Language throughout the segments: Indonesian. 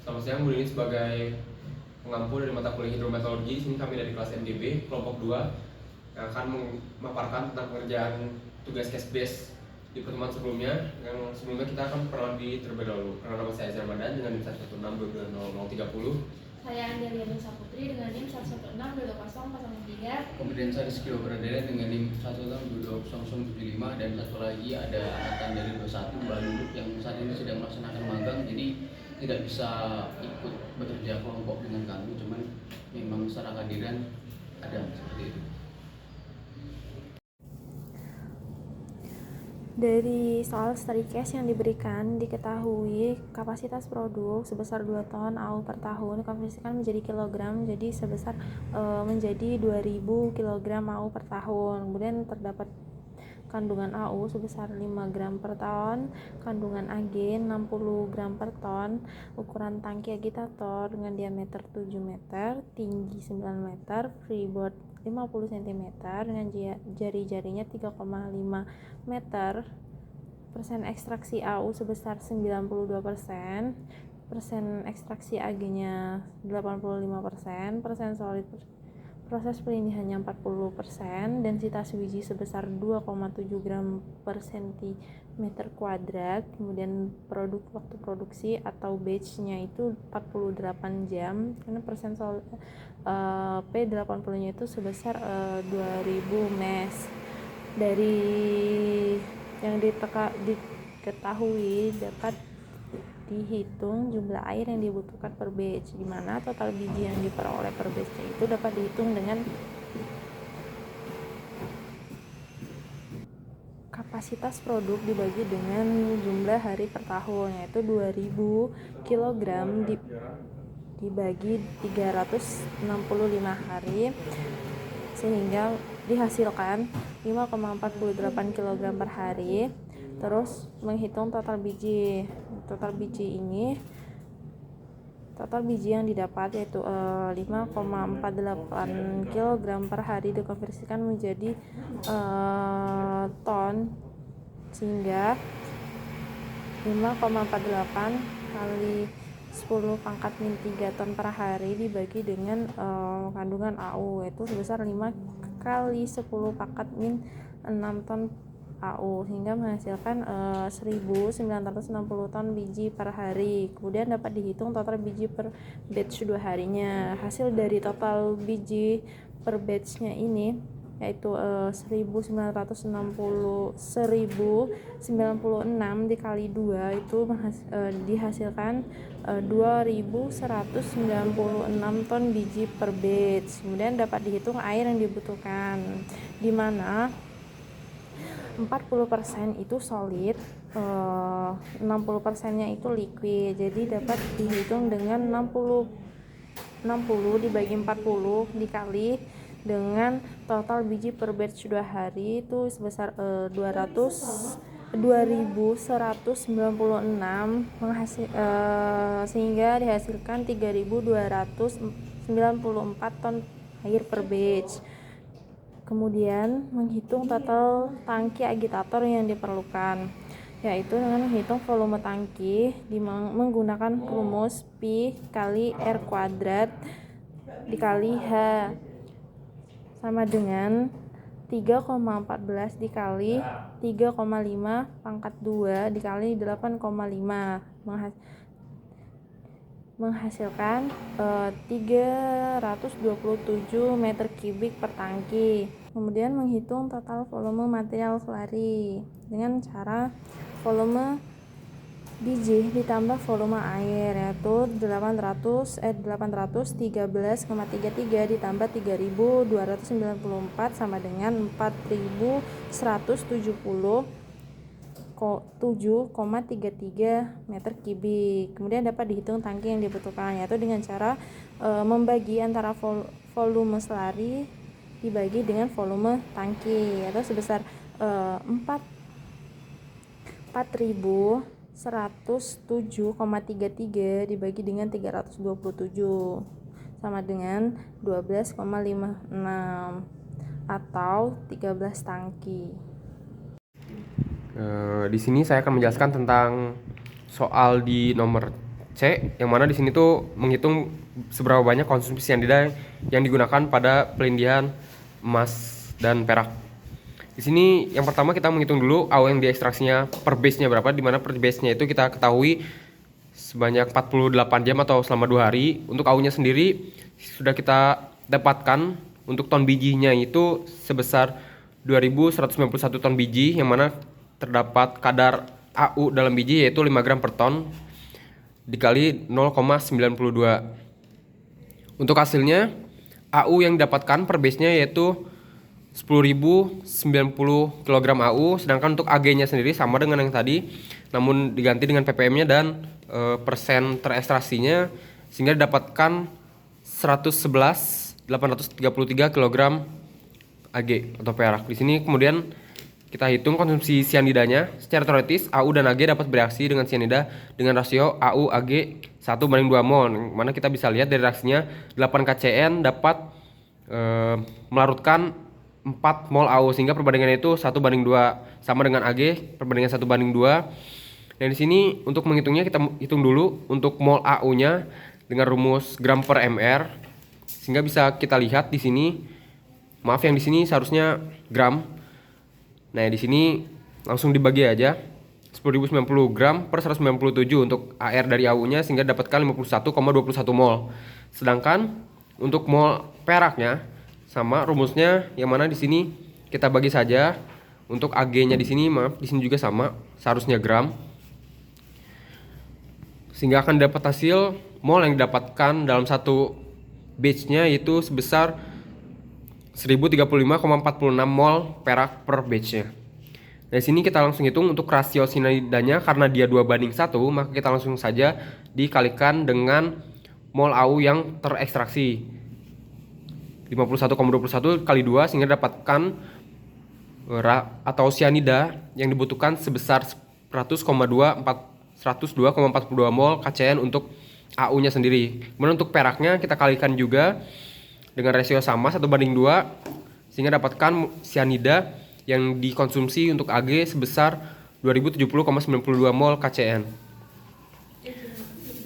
Selamat siang, Bu Nini. Sebagai pengampu dari mata kuliah hidrometeorologi, di sini kami dari kelas MDB kelompok 2 yang akan memaparkan tentang pengerjaan tugas case base di pertemuan sebelumnya. Yang sebelumnya kita akan lebih terlebih dahulu. Nama saya Azhar Madan dengan NIM 116220030. Saya Andelia Nusa Putri dengan NIM 116220003. Kemudian saya Rizky Bradela dengan NIM 1620075, dan satu lagi ada angkatan dari 21 Mbak Luluk yang saat ini sedang melaksanakan magang, jadi tidak bisa ikut bekerja kelompok dengan kami, cuman memang secara kehadiran ada seperti itu. Dari soal study case yang diberikan, diketahui kapasitas produk sebesar 2 ton AU per tahun dikonversikan menjadi kilogram, jadi sebesar menjadi 2000 kg AU per tahun. Kemudian terdapat kandungan AU sebesar 5 gram per ton, kandungan AG 60 gram per ton, ukuran tangki agitator dengan diameter 7 meter, tinggi 9 meter, freeboard 50 cm dengan jari-jarinya 3,5 meter, persen ekstraksi AU sebesar 92%, persen ekstraksi AG-nya 85%, persen solid proses pelindihannya 40%, densitas biji sebesar 2,7 gram per centimeter kuadrat. Kemudian waktu produksi atau batch-nya itu 48 jam, karena persen P80 nya itu sebesar 2000 mes. Dari yang diketahui dapat dihitung jumlah air yang dibutuhkan per batch, di mana total biji yang diperoleh per batch itu dapat dihitung dengan kapasitas produk dibagi dengan jumlah hari per tahun, yaitu 2000 kg dibagi 365 hari, sehingga dihasilkan 5,48 kg per hari. Terus menghitung total biji yang didapat yaitu 5,48 kg per hari dikonversikan menjadi ton, sehingga 5,48 kali 10 pangkat min 3 ton per hari dibagi dengan kandungan AU, yaitu sebesar 5 kali 10 pangkat min 6 ton AU, sehingga menghasilkan 1960 ton biji per hari. Kemudian dapat dihitung total biji per batch 2 harinya. Hasil dari total biji per batch-nya ini yaitu 1996 dikali 2 itu dihasilkan 2196 ton biji per batch. Kemudian dapat dihitung air yang dibutuhkan, di mana 40% itu solid, 60%-nya itu liquid. Jadi dapat dihitung dengan 60 dibagi 40 dikali dengan total biji per batch 2 hari itu sebesar 2196, sehingga dihasilkan 3294 ton air per batch. Kemudian menghitung total tangki agitator yang diperlukan, yaitu dengan menghitung volume tangki menggunakan rumus Pi kali R kuadrat dikali H sama dengan 3,14 dikali 3,5 pangkat 2 dikali 8,5, menghasilkan 327 meter kubik per tangki. Kemudian menghitung total volume material slurry dengan cara volume biji ditambah volume air, yaitu 813,33 ditambah 3294 sama dengan 4170,7,33 meter kubik. Kemudian dapat dihitung tangki yang dibutuhkan, yaitu dengan cara membagi antara volume slurry dibagi dengan volume tangki, yaitu sebesar 4107,33 dibagi dengan 327 sama dengan 12,56 atau 13 tangki. Di sini saya akan menjelaskan tentang soal di nomor C, yang mana di sini tuh menghitung seberapa banyak konsumsi cyanida yang digunakan pada pelindihan emas dan perak. Di sini yang pertama kita menghitung dulu AU yang diekstraksinya per base-nya berapa, di mana per base-nya itu kita ketahui sebanyak 48 jam atau selama 2 hari. Untuk AU-nya sendiri sudah kita dapatkan untuk ton bijinya itu sebesar 2191 ton biji, yang mana terdapat kadar AU dalam biji yaitu 5 gram per ton dikali 0,92. Untuk hasilnya AU yang didapatkan per base-nya yaitu 10.090 kg AU, sedangkan untuk AG-nya sendiri sama dengan yang tadi, namun diganti dengan ppm-nya dan persen terekstraksinya, sehingga didapatkan 111.833 kg AG atau perak. Di sini kemudian kita hitung konsumsi cyanidanya. Secara teoritis AU dan AG dapat bereaksi dengan cyanida dengan rasio AU AG 1:2 mol, mana kita bisa lihat dari reaksinya 8 KCN dapat melarutkan 4 mol AU, sehingga perbandingannya itu 1:2 sama dengan AG perbandingan 1:2. Dan di sini untuk menghitungnya kita hitung dulu untuk mol AU-nya dengan rumus gram per mr, sehingga bisa kita lihat di sini, maaf yang di sini seharusnya gram. Nah, di sini langsung dibagi aja 10.090 gram per 197 untuk AR dari AU-nya, sehingga dapatkan 51,21 mol. Sedangkan untuk mol peraknya sama rumusnya, yang mana di sini kita bagi saja. Untuk AG-nya di sini, maaf, di sini juga sama, seharusnya gram. Sehingga akan dapat hasil mol yang didapatkan dalam satu batch-nya itu sebesar 1035,46 mol perak per batch-nya. Dari sini kita langsung hitung untuk rasio cyanidanya, karena dia 2:1, maka kita langsung saja dikalikan dengan mol AU yang terekstraksi. 51,21 kali 2, sehingga dapatkan atau cyanida yang dibutuhkan sebesar 102,42 mol KCN untuk AU-nya sendiri. Kemudian untuk peraknya kita kalikan juga dengan rasio sama 1:2, sehingga dapatkan cyanida yang dikonsumsi untuk AG sebesar 2070,92 mol KCN.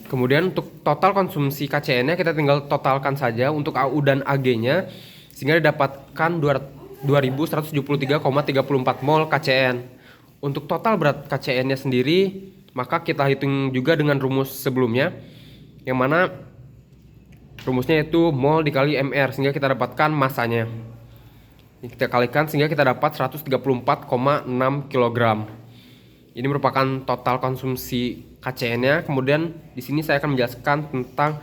Kemudian untuk total konsumsi KCN-nya kita tinggal totalkan saja untuk AU dan AG-nya, sehingga didapatkan 2173,34 mol KCN. Untuk total berat KCN-nya sendiri, maka kita hitung juga dengan rumus sebelumnya, yang mana rumusnya itu mol dikali mr, sehingga kita dapatkan masanya. Ini kita kalikan sehingga kita dapat 134,6 kg. Ini merupakan total konsumsi KCN-nya. Kemudian di sini saya akan menjelaskan tentang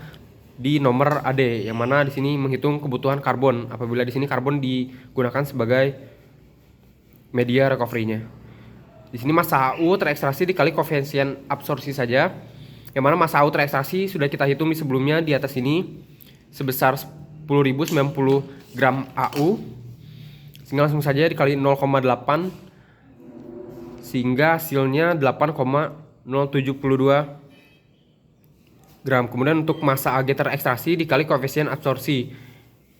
di nomor AD, yang mana di sini menghitung kebutuhan karbon apabila di sini karbon digunakan sebagai media recovery-nya. Di sini massa AU terekstraksi dikali koefisien absorpsi saja, yang mana massa AU terekstraksi sudah kita hitung di sebelumnya di atas ini sebesar 10.090 gram AU, sehingga langsung saja dikali 0,8, sehingga hasilnya 8,072 gram. Kemudian untuk massa AG terekstraksi dikali koefisien absorpsi,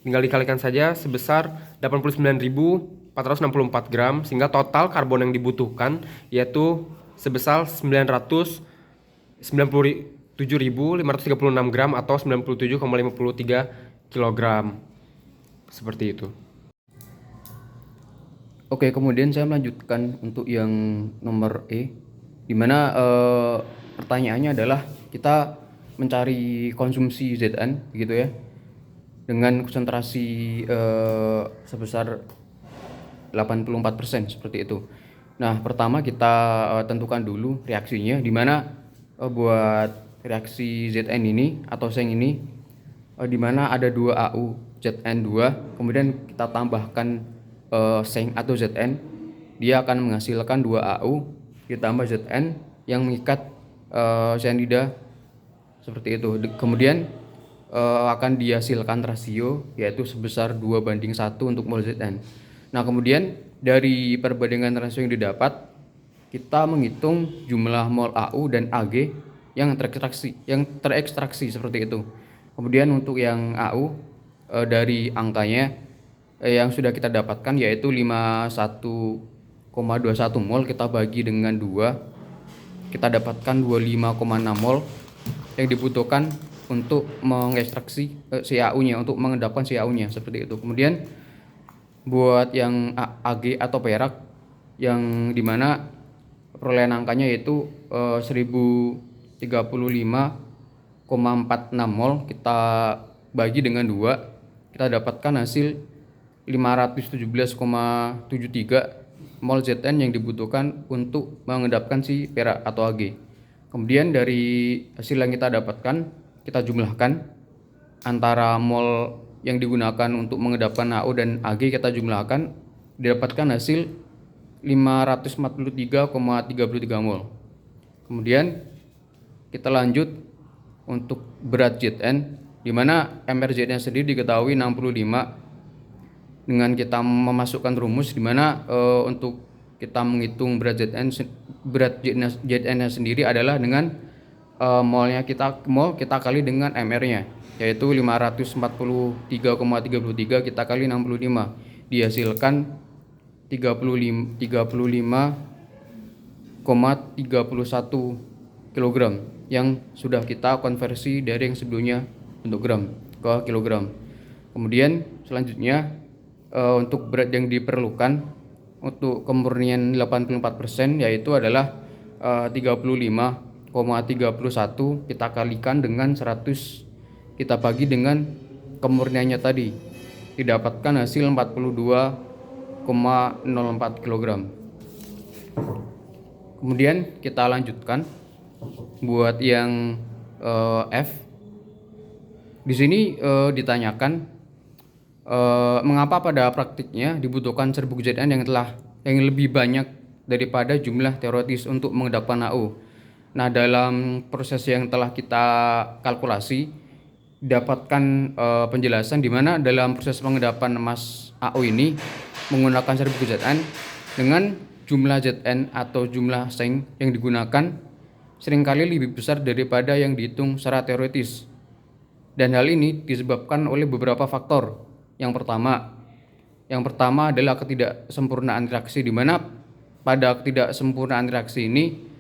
tinggal dikalikan saja sebesar 89.464 gram, sehingga total karbon yang dibutuhkan yaitu sebesar 997.536 gram atau 97,53 kg. Seperti itu. Oke, kemudian saya melanjutkan untuk yang nomor E, dimana pertanyaannya adalah kita mencari konsumsi Zn gitu ya, dengan konsentrasi sebesar 84% seperti itu. Nah, pertama kita tentukan dulu reaksinya, dimana buat reaksi Zn ini atau seng ini, dimana ada 2 AU Zn2, kemudian kita tambahkan seng atau Zn, dia akan menghasilkan 2 AU ditambah Zn yang mengikat cyanida seperti itu. Kemudian akan dihasilkan rasio yaitu sebesar 2:1 untuk mol Zn. Nah, kemudian dari perbandingan rasio yang didapat, kita menghitung jumlah mol AU dan AG yang terekstraksi seperti itu. Kemudian untuk yang AU dari angkanya yang sudah kita dapatkan yaitu 51,21 mol, kita bagi dengan 2, kita dapatkan 25,6 mol. yang dibutuhkan untuk mengekstraksi CaO-nya, untuk mengendapkan CaO-nya seperti itu. Kemudian buat yang Ag atau perak yang dimana perolehan angkanya yaitu 1035,46 mol, kita bagi dengan 2, kita dapatkan hasil 517,73 mol Zn yang dibutuhkan untuk mengendapkan si perak atau Ag. Kemudian dari hasil yang kita dapatkan, kita jumlahkan antara mol yang digunakan untuk mengendapkan AO dan Ag, kita jumlahkan, didapatkan hasil 543,33 mol. Kemudian kita lanjut untuk berat Zn, di mana MRZ-nya sendiri diketahui 65, dengan kita memasukkan rumus di mana untuk kita menghitung berat Zn-nya sendiri adalah dengan molnya kita kali dengan MR-nya, yaitu 543,33 kita kali 65, dihasilkan 35,31 kg yang sudah kita konversi dari yang sebelumnya untuk gram ke kilogram. Kemudian selanjutnya untuk berat yang diperlukan untuk kemurnian 84% yaitu adalah 35,31 kita kalikan dengan 100, kita bagi dengan kemurniannya tadi, didapatkan hasil 42,04 kg. Kemudian kita lanjutkan buat yang F. Di sini ditanyakan mengapa pada praktiknya dibutuhkan serbuk Zn yang lebih banyak daripada jumlah teoretis untuk mengendapkan AO. Nah, dalam proses yang telah kita kalkulasi dapatkan penjelasan di mana dalam proses pengendapan emas AO ini menggunakan serbuk Zn dengan jumlah Zn atau jumlah seng yang digunakan seringkali lebih besar daripada yang dihitung secara teoretis. Dan hal ini disebabkan oleh beberapa faktor. Yang pertama adalah ketidaksempurnaan reaksi, di mana pada ketidaksempurnaan reaksi ini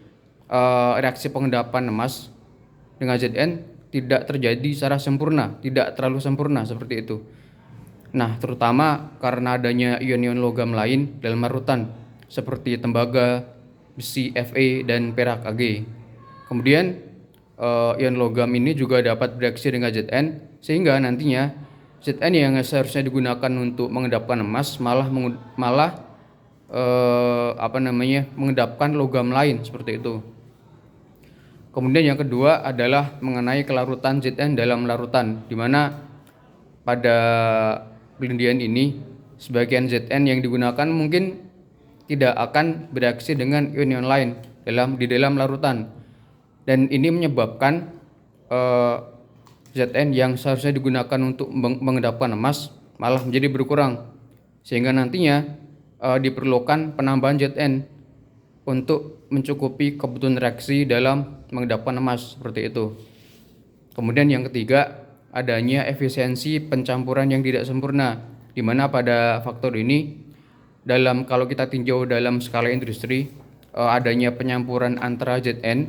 reaksi pengendapan emas dengan Zn tidak terjadi secara sempurna, tidak terlalu sempurna seperti itu. Nah, terutama karena adanya ion-ion logam lain dalam larutan seperti tembaga, besi Fe, dan perak Ag. Kemudian ion logam ini juga dapat bereaksi dengan Zn sehingga nantinya Zn yang seharusnya digunakan untuk mengendapkan emas malah mengendapkan logam lain seperti itu. Kemudian yang kedua adalah mengenai kelarutan Zn dalam larutan, di mana pada penelitian ini sebagian Zn yang digunakan mungkin tidak akan bereaksi dengan ion-ion lain di dalam larutan, dan ini menyebabkan Zn yang seharusnya digunakan untuk mengendapkan emas malah menjadi berkurang, sehingga nantinya diperlukan penambahan Zn untuk mencukupi kebutuhan reaksi dalam mengendapkan emas seperti itu. Kemudian yang ketiga, adanya efisiensi pencampuran yang tidak sempurna, di mana pada faktor ini kalau kita tinjau dalam skala industri, adanya penyampuran antara Zn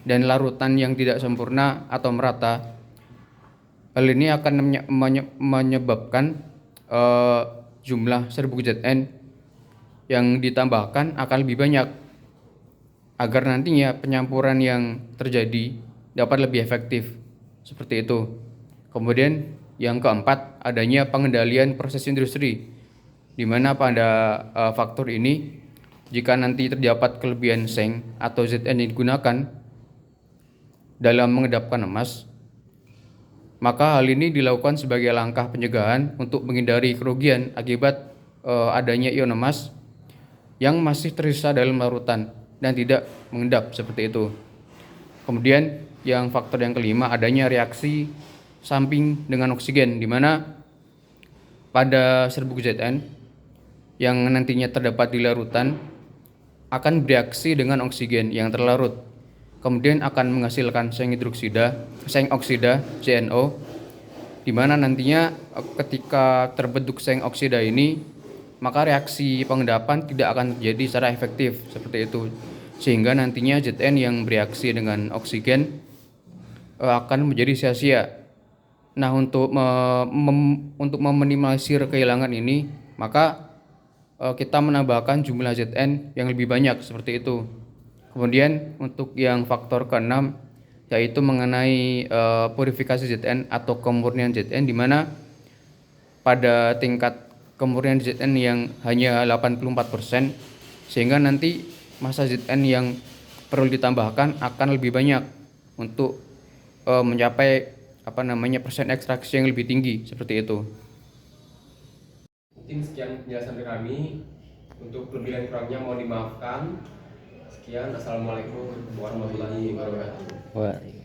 dan larutan yang tidak sempurna atau merata. Hal ini akan menyebabkan jumlah serbuk Zn yang ditambahkan akan lebih banyak agar nantinya penyampuran yang terjadi dapat lebih efektif seperti itu. Kemudian yang keempat, adanya pengendalian proses industri, di mana pada faktor ini jika nanti terdapat kelebihan seng atau Zn yang digunakan dalam mengendapkan emas, maka hal ini dilakukan sebagai langkah pencegahan untuk menghindari kerugian akibat adanya ion emas yang masih tersisa dalam larutan dan tidak mengendap seperti itu. Kemudian yang faktor yang kelima, adanya reaksi samping dengan oksigen, di mana pada serbuk Zn yang nantinya terdapat di larutan akan bereaksi dengan oksigen yang terlarut, kemudian akan menghasilkan seng oksida CNO, di mana nantinya ketika terbentuk seng oksida ini, maka reaksi pengendapan tidak akan terjadi secara efektif seperti itu, sehingga nantinya Zn yang bereaksi dengan oksigen akan menjadi sia-sia. Nah, untuk meminimalisir kehilangan ini, maka kita menambahkan jumlah ZN yang lebih banyak seperti itu. Kemudian untuk yang faktor keenam yaitu mengenai purifikasi ZN atau kemurnian ZN, di mana pada tingkat kemurnian ZN yang hanya 84%, sehingga nanti massa ZN yang perlu ditambahkan akan lebih banyak untuk mencapai persen ekstraksi yang lebih tinggi seperti itu. Mungkin sekian penjelasan dari kami. Untuk lebih dan kurangnya mohon dimaafkan. Sekian, assalamualaikum warahmatullahi wabarakatuh.